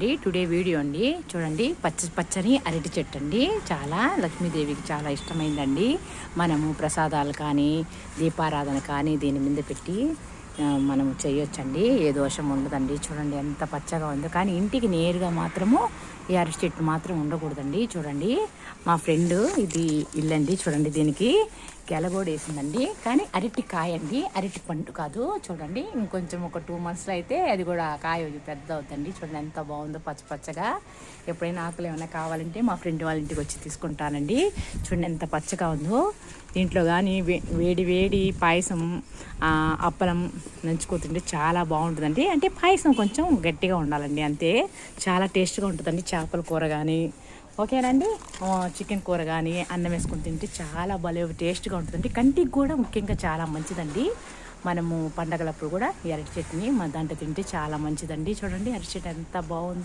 అండి. Today video అండి. చూడండి, పచ్చని అరటి చెట్టు అండి. చాలా లక్ష్మీదేవికి చాలా ఇష్టమైందండి. మనము ప్రసాదాలు కానీ దీపారాధన కానీ దీని మీద పెట్టి మనము చేయొచ్చండి. ఏ దోషం ఉండదండి. చూడండి ఎంత పచ్చగా ఉందో. కానీ ఇంటికి నేరుగా మాత్రము ఈ అరటి చెట్టు మాత్రం ఉండకూడదండి. చూడండి, మా ఫ్రెండ్ ఇది ఇల్లండి. చూడండి, దీనికి గెలగోడ వేసిందండి. కానీ అరటి కాయ అండి, అరటి పండు కాదు. చూడండి, ఇంకొంచెం ఒక 2 monthsలో అయితే అది కూడా కాయ పెద్ద అవుతుందండి. చూడండి ఎంత బాగుందో, పచ్చగా. ఎప్పుడైనా ఆకులు ఏమైనా కావాలంటే మా ఫ్రెండ్ వాళ్ళ ఇంటికి వచ్చి తీసుకుంటానండి. చూడండి ఎంత పచ్చగా ఉందో. దీంట్లో కానీ వేడి పాయసం, అప్పలం నంచుకుంటుంటే చాలా బాగుంటుందండి. అంటే పాయసం కొంచెం గట్టిగా ఉండాలండి, అంతే. చాలా టేస్ట్గా ఉంటుందండి. చేపల కూర కానీ ఓకేనండి, చికెన్ కూర కానీ అన్నం వేసుకొని తింటే చాలా భలే టేస్ట్గా ఉంటుందండి. కంటికి కూడా ముఖ్యంగా చాలా మంచిదండి. మనము పండగలప్పుడు కూడా ఈ అరటి చెట్టుని మన దాంట్లో తింటే చాలా మంచిదండి. చూడండి అరటి చెట్టు ఎంత బాగుందో.